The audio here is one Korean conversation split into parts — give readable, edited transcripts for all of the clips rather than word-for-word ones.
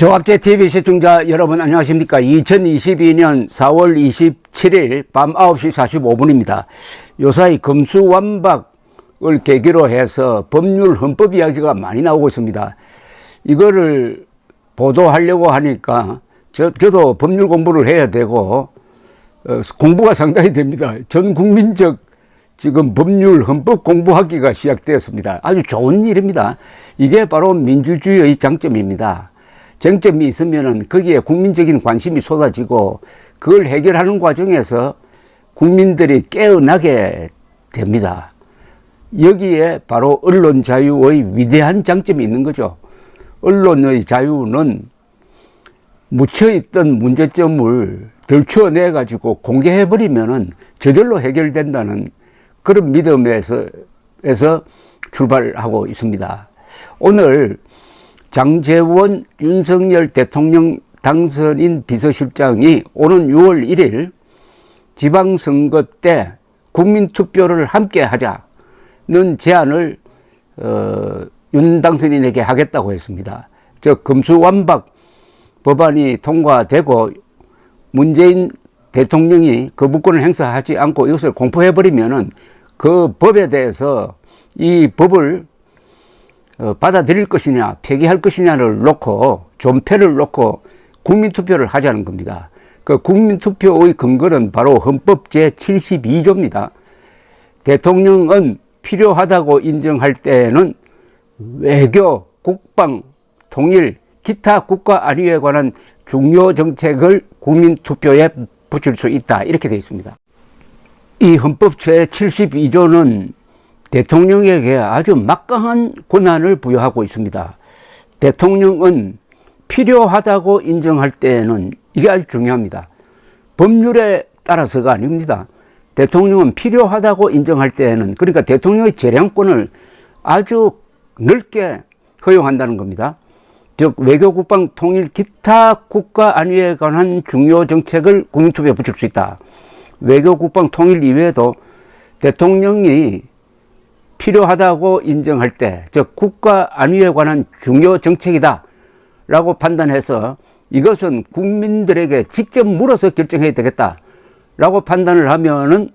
조합제TV 시청자 여러분 안녕하십니까. 2022년 4월 27일 밤 9시 45분입니다. 요사이 금수완박을 계기로 해서 법률 헌법 이야기가 많이 나오고 있습니다. 이거를 보도하려고 하니까 저도 법률 공부를 해야 되고 공부가 상당히 됩니다. 전 국민적 지금 법률 헌법 공부하기가 시작되었습니다. 아주 좋은 일입니다. 이게 바로 민주주의의 장점입니다. 쟁점이 있으면은 거기에 국민적인 관심이 쏟아지고 그걸 해결하는 과정에서 국민들이 깨어나게 됩니다. 여기에 바로 언론 자유의 위대한 장점이 있는 거죠. 언론의 자유는 묻혀있던 문제점을 덜추어내 가지고 공개해버리면은 저절로 해결된다는 그런 믿음에서 출발하고 있습니다. 오늘 장제원 윤석열 대통령 당선인 비서실장이 오는 6월 1일 지방선거 때 국민투표를 함께 하자는 제안을 윤 당선인에게 하겠다고 했습니다. 즉 금수완박 법안이 통과되고 문재인 대통령이 거부권을 행사하지 않고 이것을 공포해버리면은 그 법에 대해서 이 법을 받아들일 것이냐 폐기할 것이냐를 놓고 존폐를 놓고 국민투표를 하자는 겁니다. 그 국민투표의 근거는 바로 헌법 제72조입니다. 대통령은 필요하다고 인정할 때에는 외교, 국방, 통일, 기타 국가 안위에 관한 중요 정책을 국민투표에 붙일 수 있다. 이렇게 되어 있습니다. 이 헌법 제72조는 대통령에게 아주 막강한 권한을 부여하고 있습니다. 대통령은 필요하다고 인정할 때에는 이게 아주 중요합니다. 법률에 따라서가 아닙니다. 대통령은 필요하다고 인정할 때에는 그러니까 대통령의 재량권을 아주 넓게 허용한다는 겁니다. 즉 외교, 국방, 통일, 기타 국가 안위에 관한 중요 정책을 국민투표에 붙일 수 있다. 외교, 국방, 통일 이외에도 대통령이 필요하다고 인정할 때, 즉 국가 안위에 관한 중요 정책이다 라고 판단해서 이것은 국민들에게 직접 물어서 결정해야 되겠다 라고 판단을 하면은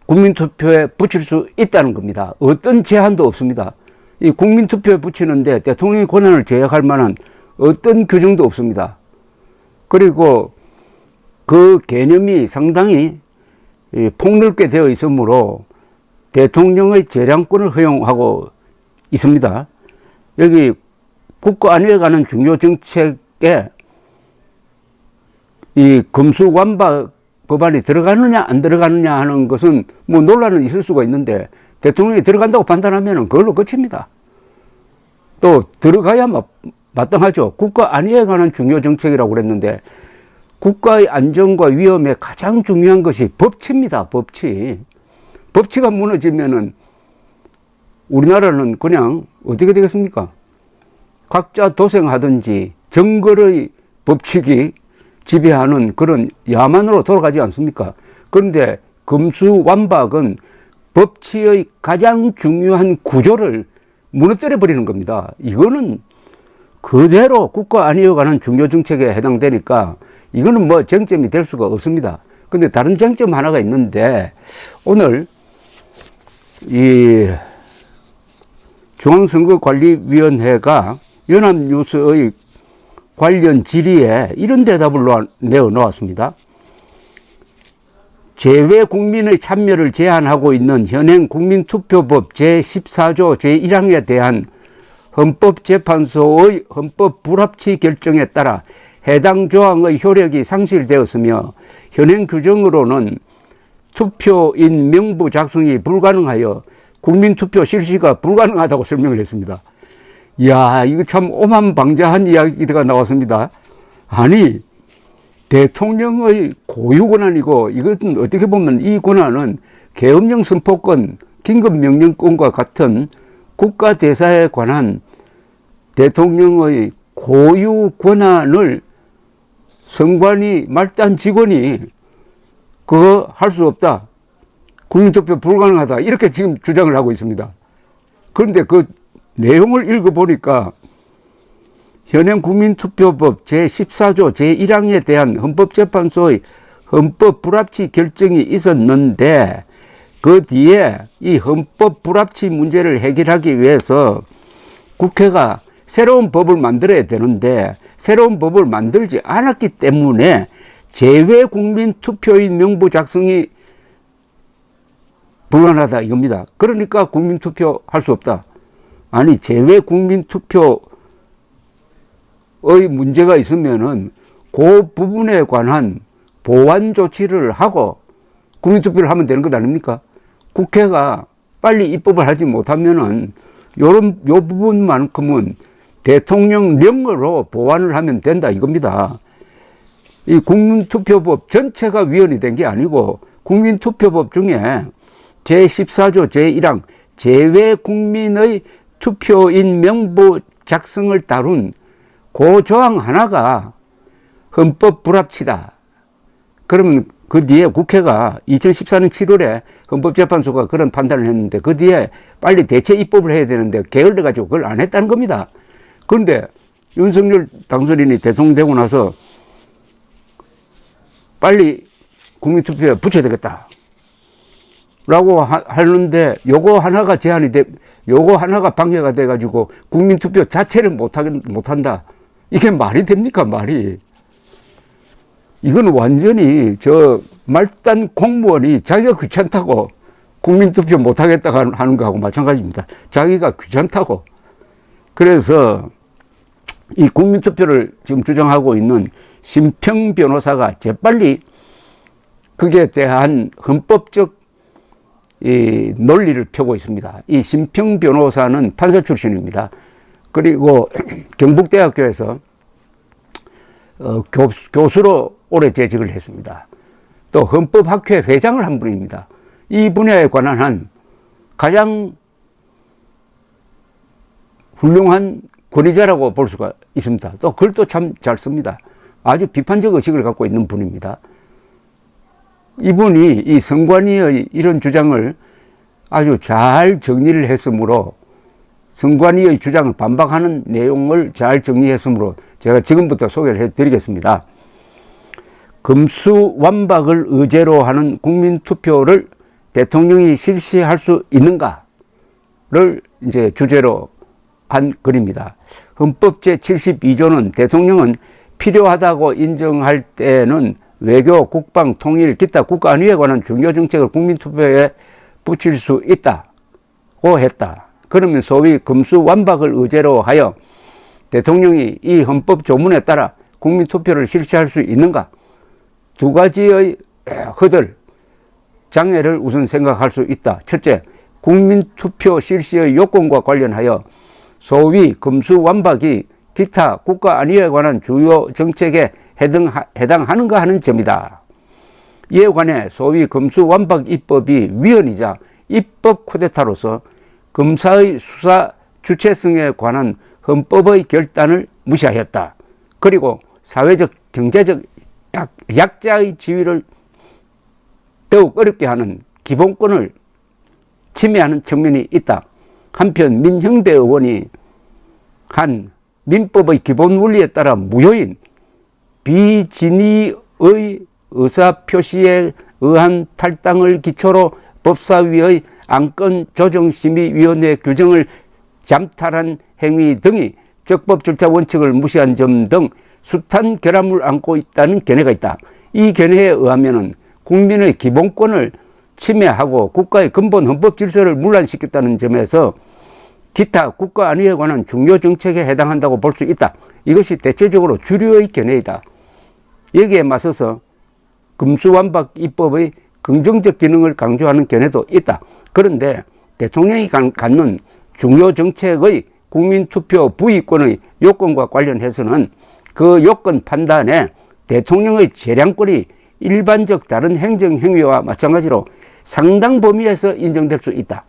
국민투표에 붙일 수 있다는 겁니다. 어떤 제한도 없습니다. 이 국민투표에 붙이는데 대통령의 권한을 제약할 만한 어떤 규정도 없습니다. 그리고 그 개념이 상당히 폭넓게 되어 있으므로 대통령의 재량권을 허용하고 있습니다. 여기 국가 안위에 관한 중요 정책에 이 금수완박 법안이 들어가느냐 안 들어가느냐 하는 것은 뭐 논란은 있을 수가 있는데 대통령이 들어간다고 판단하면 그걸로 끝입니다. 또 들어가야 마땅하죠. 국가 안위에 관한 중요 정책이라고 그랬는데 국가의 안정과 위험에 가장 중요한 것이 법치입니다. 법치. 법치가 무너지면은 우리나라는 그냥 어떻게 되겠습니까? 각자 도생하든지 정글의 법칙이 지배하는 그런 야만으로 돌아가지 않습니까? 그런데 금수완박은 법치의 가장 중요한 구조를 무너뜨려 버리는 겁니다. 이거는 그대로 국가 안위에 관한 중요 정책에 해당되니까 이거는 뭐 쟁점이 될 수가 없습니다. 근데 다른 쟁점 하나가 있는데 오늘 이 중앙선거관리위원회가 연합뉴스의 관련 질의에 이런 대답을 내어 놓았습니다. 제외 국민의 참여를 제한하고 있는 현행 국민투표법 제14조 제1항에 대한 헌법재판소의 헌법 불합치 결정에 따라 해당 조항의 효력이 상실되었으며 현행 규정으로는 투표인 명부 작성이 불가능하여 국민투표 실시가 불가능하다고 설명을 했습니다. 이야, 이거 참 오만방자한 이야기가 나왔습니다. 아니, 대통령의 고유 권한이고 이것은 어떻게 보면 이 권한은 계엄령 선포권, 긴급명령권과 같은 국가대사에 관한 대통령의 고유 권한을 선관위 말단 직원이 그거 할 수 없다. 국민투표 불가능하다. 이렇게 지금 주장을 하고 있습니다. 그런데 그 내용을 읽어보니까 현행 국민투표법 제14조 제1항에 대한 헌법재판소의 헌법 불합치 결정이 있었는데 그 뒤에 이 헌법 불합치 문제를 해결하기 위해서 국회가 새로운 법을 만들어야 되는데 새로운 법을 만들지 않았기 때문에 재외국민투표인 명부 작성이 불가능하다 이겁니다. 그러니까 국민투표 할 수 없다. 아니 재외국민투표의 문제가 있으면은 그 부분에 관한 보완 조치를 하고 국민투표를 하면 되는 것 아닙니까? 국회가 빨리 입법을 하지 못하면은 요 부분만큼은 대통령령으로 보완을 하면 된다 이겁니다. 이 국민투표법 전체가 위헌이 된 게 아니고 국민투표법 중에 제14조 제1항 재외국민의 투표인 명부 작성을 다룬 그 조항 하나가 헌법 불합치다. 그러면 그 뒤에 국회가 2014년 7월에 헌법재판소가 그런 판단을 했는데 그 뒤에 빨리 대체 입법을 해야 되는데 게을러가지고 그걸 안 했다는 겁니다. 그런데 윤석열 당선인이 대통령 되고 나서 빨리 국민투표에 붙여야 되겠다 라고 하는데 요거 하나가 요거 하나가 방해가 돼가지고 국민투표 자체를 못한다. 이게 말이 됩니까, 말이? 이건 완전히 저 말단 공무원이 자기가 귀찮다고 국민투표 못하겠다고 하는 거하고 마찬가지입니다. 자기가 귀찮다고. 그래서 이 국민투표를 지금 주장하고 있는 심평 변호사가 재빨리 그에 대한 헌법적 이 논리를 펴고 있습니다. 이 심평 변호사는 판사 출신입니다. 그리고 경북대학교에서 교수로 오래 재직을 했습니다. 또 헌법학회 회장을 한 분입니다. 이 분야에 관한 한 가장 훌륭한 권위자라고 볼 수가 있습니다. 또 글도 참 잘 씁니다. 아주 비판적 의식을 갖고 있는 분입니다. 이분이 이 선관위의 이런 주장을 아주 잘 정리를 했으므로 선관위의 주장을 반박하는 내용을 잘 정리했으므로 제가 지금부터 소개를 해드리겠습니다. 금수완박을 의제로 하는 국민투표를 대통령이 실시할 수 있는가를 이제 주제로 한 글입니다. 헌법 제72조는 대통령은 필요하다고 인정할 때는 외교, 국방, 통일, 기타 국가안위에 관한 중요 정책을 국민투표에 붙일 수 있다고 했다. 그러면 소위 금수완박을 의제로 하여 대통령이 이 헌법 조문에 따라 국민투표를 실시할 수 있는가? 두 가지의 허들, 장애를 우선 생각할 수 있다. 첫째, 국민투표 실시의 요건과 관련하여 소위 금수완박이 기타 국가안위에 관한 주요 정책에 해당하는가 하는 점이다. 이에 관해 소위 금수완박 입법이 위헌이자 입법 쿠데타로서 검사의 수사 주체성에 관한 헌법의 결단을 무시하였다. 그리고 사회적, 경제적 약자의 지위를 더욱 어렵게 하는 기본권을 침해하는 측면이 있다. 한편 민형배 의원이 한 민법의 기본 원리에 따라 무효인 비진의의 의사표시에 의한 탈당을 기초로 법사위의 안건조정심의위원회 규정을 잠탈한 행위 등이 적법 절차 원칙을 무시한 점 등 숱한 결함을 안고 있다는 견해가 있다. 이 견해에 의하면 국민의 기본권을 침해하고 국가의 근본 헌법 질서를 문란시켰다는 점에서 기타 국가안위에 관한 중요 정책에 해당한다고 볼 수 있다. 이것이 대체적으로 주류의 견해이다. 여기에 맞서서 금수완박 입법의 긍정적 기능을 강조하는 견해도 있다. 그런데 대통령이 갖는 중요 정책의 국민투표 부의권의 요건과 관련해서는 그 요건 판단에 대통령의 재량권이 일반적 다른 행정행위와 마찬가지로 상당 범위에서 인정될 수 있다.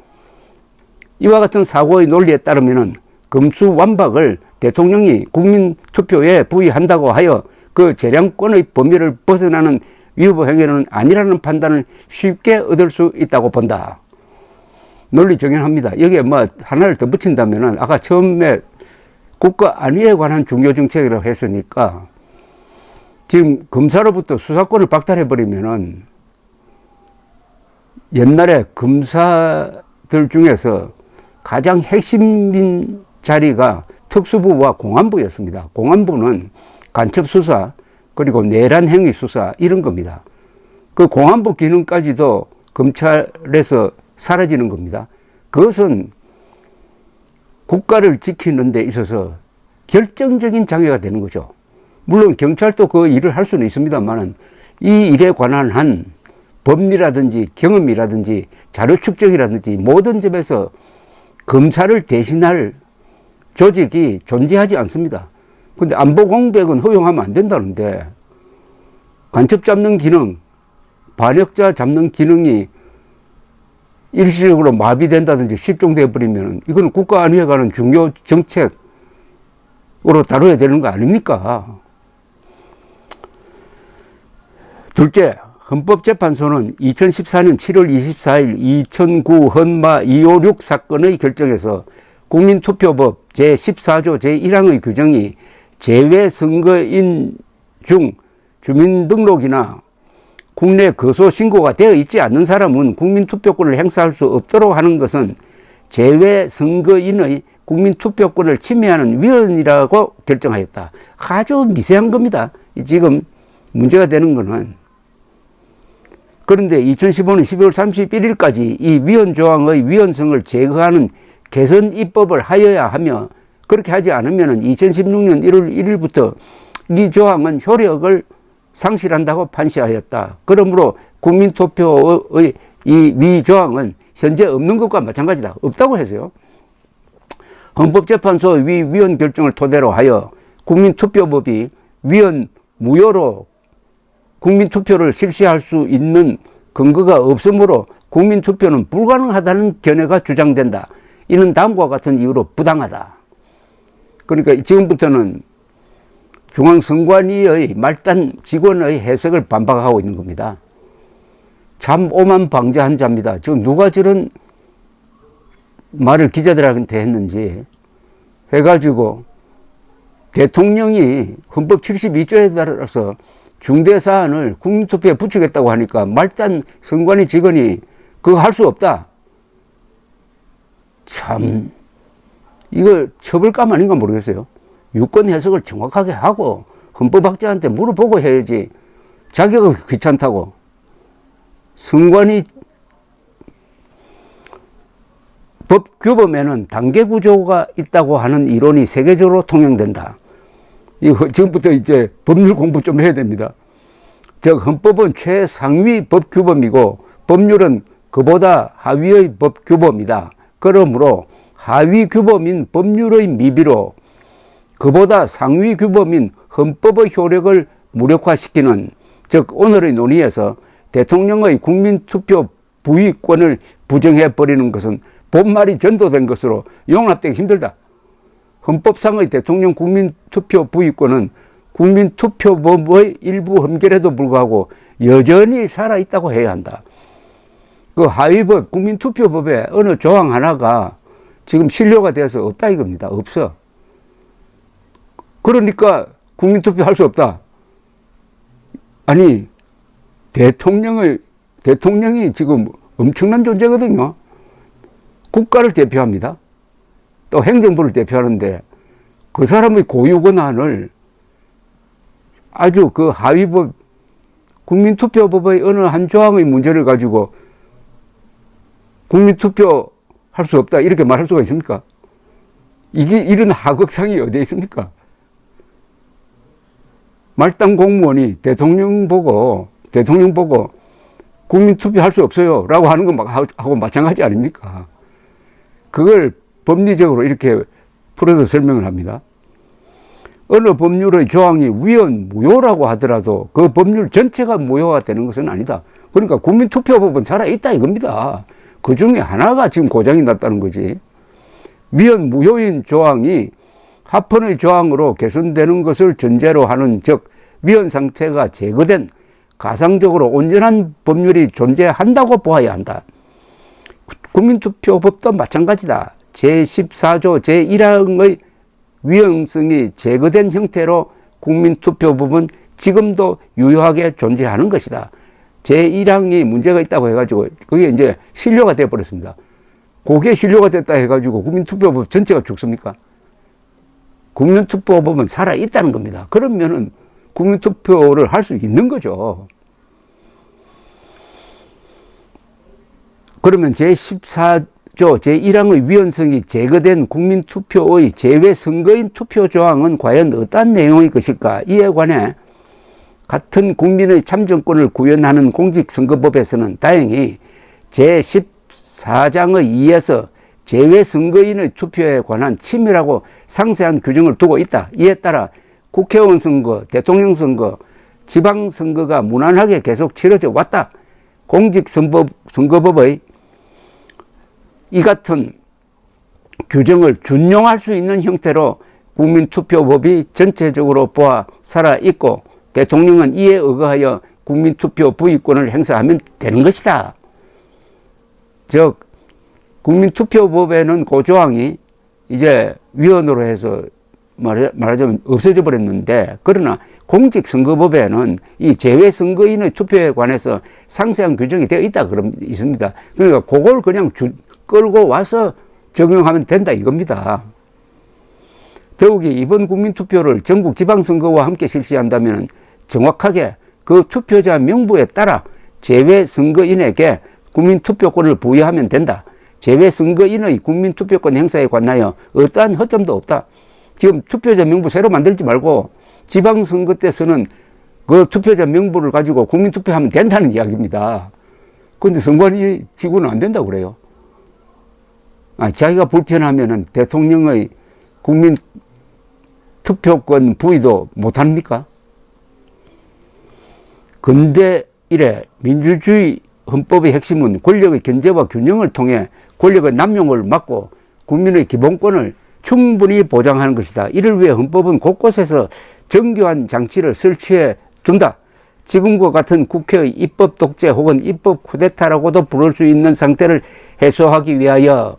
이와 같은 사고의 논리에 따르면 금수완박을 대통령이 국민투표에 부의한다고 하여 그 재량권의 범위를 벗어나는 위법 행위는 아니라는 판단을 쉽게 얻을 수 있다고 본다. 논리 정연합니다. 여기에 뭐 하나를 더 붙인다면은 아까 처음에 국가 안위에 관한 중요 정책이라고 했으니까 지금 검사로부터 수사권을 박탈해버리면은 옛날에 검사들 중에서 가장 핵심인 자리가 특수부와 공안부였습니다. 공안부는 간첩수사 그리고 내란 행위 수사 이런 겁니다. 그 공안부 기능까지도 검찰에서 사라지는 겁니다. 그것은 국가를 지키는 데 있어서 결정적인 장애가 되는 거죠. 물론 경찰도 그 일을 할 수는 있습니다만 이 일에 관한 한 법리라든지 경험이라든지 자료 축적이라든지 모든 점에서 검사를 대신할 조직이 존재하지 않습니다. 근데 안보 공백은 허용하면 안 된다는데 간첩 잡는 기능, 반역자 잡는 기능이 일시적으로 마비된다든지 실종되어 버리면 이건 국가 안위에 관한 중요 정책으로 다뤄야 되는 거 아닙니까? 둘째, 헌법재판소는 2014년 7월 24일 2009 헌마 256 사건의 결정에서 국민투표법 제14조 제1항의 규정이 제외 선거인 중 주민등록이나 국내 거소 신고가 되어 있지 않는 사람은 국민투표권을 행사할 수 없도록 하는 것은 제외 선거인의 국민투표권을 침해하는 위헌이라고 결정하였다. 아주 미세한 겁니다. 지금 문제가 되는 것은. 그런데 2015년 12월 31일까지 이 위헌 조항의 위헌성을 제거하는 개선 입법을 하여야 하며 그렇게 하지 않으면 2016년 1월 1일부터 이 조항은 효력을 상실한다고 판시하였다. 그러므로 국민투표의 이 위조항은 현재 없는 것과 마찬가지다. 없다고 해서요. 헌법재판소의 위헌 결정을 토대로 하여 국민투표법이 위헌 무효로 국민투표를 실시할 수 있는 근거가 없으므로 국민투표는 불가능하다는 견해가 주장된다. 이는 다음과 같은 이유로 부당하다. 그러니까 지금부터는 중앙선관위의 말단 직원의 해석을 반박하고 있는 겁니다. 참 오만방자한 자입니다. 지금 누가 저런 말을 기자들한테 했는지 해가지고 대통령이 헌법 72조에 따라서 중대사안을 국민투표에 붙이겠다고 하니까 말단 선관위 직원이 그거 할 수 없다. 참 이거 처벌감 아닌가 모르겠어요. 유권 해석을 정확하게 하고 헌법학자한테 물어보고 해야지 자기가 귀찮다고. 선관위 법 규범에는 단계 구조가 있다고 하는 이론이 세계적으로 통용된다. 이거 지금부터 이제 법률 공부 좀 해야 됩니다. 즉 헌법은 최상위 법 규범이고 법률은 그보다 하위의 법 규범이다. 그러므로 하위 규범인 법률의 미비로 그보다 상위 규범인 헌법의 효력을 무력화시키는, 즉 오늘의 논의에서 대통령의 국민투표 부의권을 부정해버리는 것은 본말이 전도된 것으로 용납되기 힘들다. 헌법상의 대통령 국민투표 부의권은 국민투표법의 일부 흠결에도 불구하고 여전히 살아있다고 해야 한다. 그 하위법 국민투표법에 어느 조항 하나가 지금 신뢰가 돼서 없다 이겁니다. 없어. 그러니까 국민투표 할 수 없다. 아니 대통령이 지금 엄청난 존재거든요. 국가를 대표합니다. 또 행정부를 대표하는데 그 사람의 고유 권한을 아주 그 하위법 국민투표법의 어느 한 조항의 문제를 가지고 국민투표 할 수 없다 이렇게 말할 수가 있습니까? 이게 이런 하극상이 어디에 있습니까? 말단 공무원이 대통령 보고 국민투표 할 수 없어요 라고 하는 것하고 마찬가지 아닙니까? 그걸 법리적으로 이렇게 풀어서 설명을 합니다. 어느 법률의 조항이 위헌 무효라고 하더라도 그 법률 전체가 무효가 되는 것은 아니다. 그러니까 국민투표법은 살아있다 이겁니다. 그 중에 하나가 지금 고장이 났다는 거지. 위헌 무효인 조항이 합헌의 조항으로 개선되는 것을 전제로 하는, 즉 위헌 상태가 제거된 가상적으로 온전한 법률이 존재한다고 보아야 한다. 국민투표법도 마찬가지다. 제14조 제1항의 위헌성이 제거된 형태로 국민투표법은 지금도 유효하게 존재하는 것이다. 제1항이 문제가 있다고 해가지고 그게 이제 신료가 되어버렸습니다. 그게 신료가 됐다 해가지고 국민투표법 전체가 죽습니까? 국민투표법은 살아있다는 겁니다. 그러면은 국민투표를 할 수 있는 거죠. 그러면 제14조 제1항의 위헌성이 제거된 국민투표의 제외 선거인 투표 조항은 과연 어떠한 내용의 것일까? 이에 관해 같은 국민의 참정권을 구현하는 공직선거법에서는 다행히 제14장의 2에서 제외 선거인의 투표에 관한 치밀하고 상세한 규정을 두고 있다. 이에 따라 국회의원 선거, 대통령 선거, 지방선거가 무난하게 계속 치러져 왔다. 공직선거법의 이 같은 규정을 준용할 수 있는 형태로 국민투표법이 전체적으로 보아 살아있고 대통령은 이에 의거하여 국민투표 부의권을 행사하면 되는 것이다. 즉 국민투표법에는 그 조항이 이제 위헌으로 해서 말하자면 없어져 버렸는데, 그러나 공직선거법에는 이 제외선거인의 투표에 관해서 상세한 규정이 되어 있다 그럼 있습니다. 그러니까 그걸 그냥 끌고 와서 적용하면 된다 이겁니다. 더욱이 이번 국민투표를 전국 지방선거와 함께 실시한다면 정확하게 그 투표자 명부에 따라 제외선거인에게 국민투표권을 부여하면 된다. 제외선거인의 국민투표권 행사에 관하여 어떠한 허점도 없다. 지금 투표자 명부 새로 만들지 말고 지방선거 때서는 그 투표자 명부를 가지고 국민투표하면 된다는 이야기입니다. 그런데 선관위 지구는 안 된다고 그래요. 자기가 불편하면은 대통령의 국민투표권 부의도 못합니까? 근대 이래 민주주의 헌법의 핵심은 권력의 견제와 균형을 통해 권력의 남용을 막고 국민의 기본권을 충분히 보장하는 것이다. 이를 위해 헌법은 곳곳에서 정교한 장치를 설치해 둔다. 지금과 같은 국회의 입법 독재 혹은 입법 쿠데타라고도 부를 수 있는 상태를 해소하기 위하여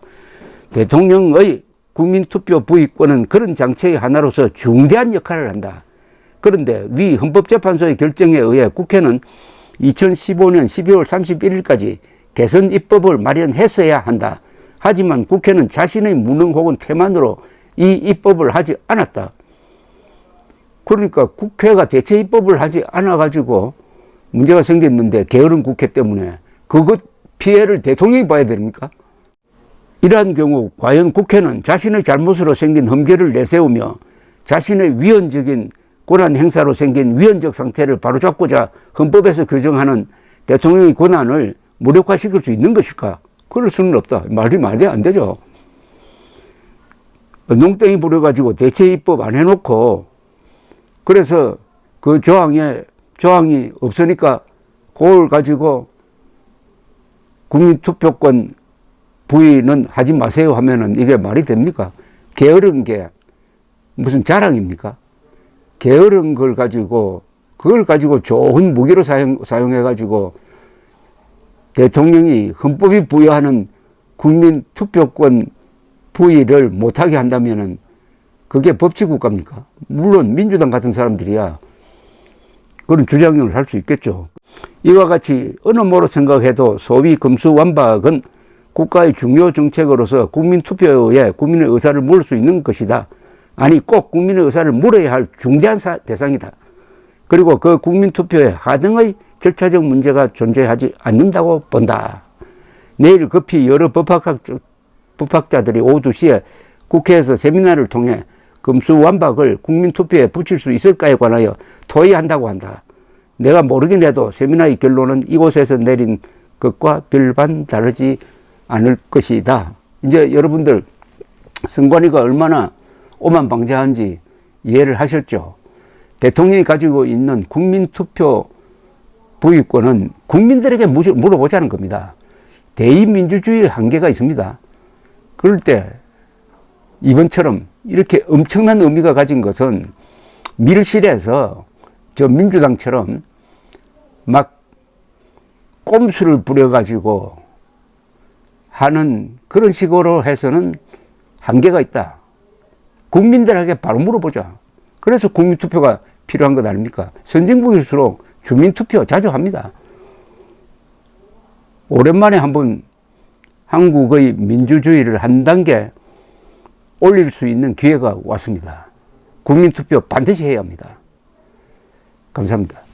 대통령의 국민투표 부의권은 그런 장치의 하나로서 중대한 역할을 한다. 그런데 위 헌법재판소의 결정에 의해 국회는 2015년 12월 31일까지 개선 입법을 마련했어야 한다. 하지만 국회는 자신의 무능 혹은 태만으로 이 입법을 하지 않았다. 그러니까 국회가 대체 입법을 하지 않아가지고 문제가 생겼는데 게으른 국회 때문에 그것 피해를 대통령이 봐야 됩니까? 이러한 경우 과연 국회는 자신의 잘못으로 생긴 흠결을 내세우며 자신의 위헌적인 권한 행사로 생긴 위헌적 상태를 바로잡고자 헌법에서 규정하는 대통령의 권한을 무력화시킬 수 있는 것일까? 그럴 수는 없다. 말이 안 되죠. 농땡이 부려가지고 대체 입법 안 해놓고 그래서 그 조항이 없으니까 그걸 가지고 국민투표권 부의는 하지 마세요 하면은 이게 말이 됩니까? 게으른 게 무슨 자랑입니까? 게으른 걸 가지고 그걸 가지고 좋은 무기로 사용해가지고 대통령이 헌법이 부여하는 국민 투표권 부의를 못하게 한다면은 그게 법치국가입니까? 물론 민주당 같은 사람들이야 그런 주장을 할 수 있겠죠. 이와 같이 어느 뭐로 생각해도 소위 검수완박은 국가의 중요 정책으로서 국민 투표에 국민의 의사를 물을 수 있는 것이다. 아니 꼭 국민의 의사를 물어야 할 중대한 대상이다. 그리고 그 국민 투표에 하등의 절차적 문제가 존재하지 않는다고 본다. 내일 급히 여러 법학자들이 오후 2시에 국회에서 세미나를 통해 검수완박을 국민투표에 붙일 수 있을까에 관하여 토의한다고 한다. 내가 모르긴 해도 세미나의 결론은 이곳에서 내린 것과 별반 다르지 않을 것이다. 이제 여러분들 선관위가 얼마나 오만방자한지 이해를 하셨죠? 대통령이 가지고 있는 국민투표 부의권은 국민들에게 물어보자는 겁니다. 대의민주주의의 한계가 있습니다. 그럴 때 이번처럼 이렇게 엄청난 의미가 가진 것은 밀실에서 저 민주당처럼 막 꼼수를 부려가지고 하는 그런 식으로 해서는 한계가 있다. 국민들에게 바로 물어보자. 그래서 국민투표가 필요한 것 아닙니까? 선진국일수록 주민투표 자주 합니다. 오랜만에 한번 한국의 민주주의를 한 단계 올릴 수 있는 기회가 왔습니다. 국민투표 반드시 해야 합니다. 감사합니다.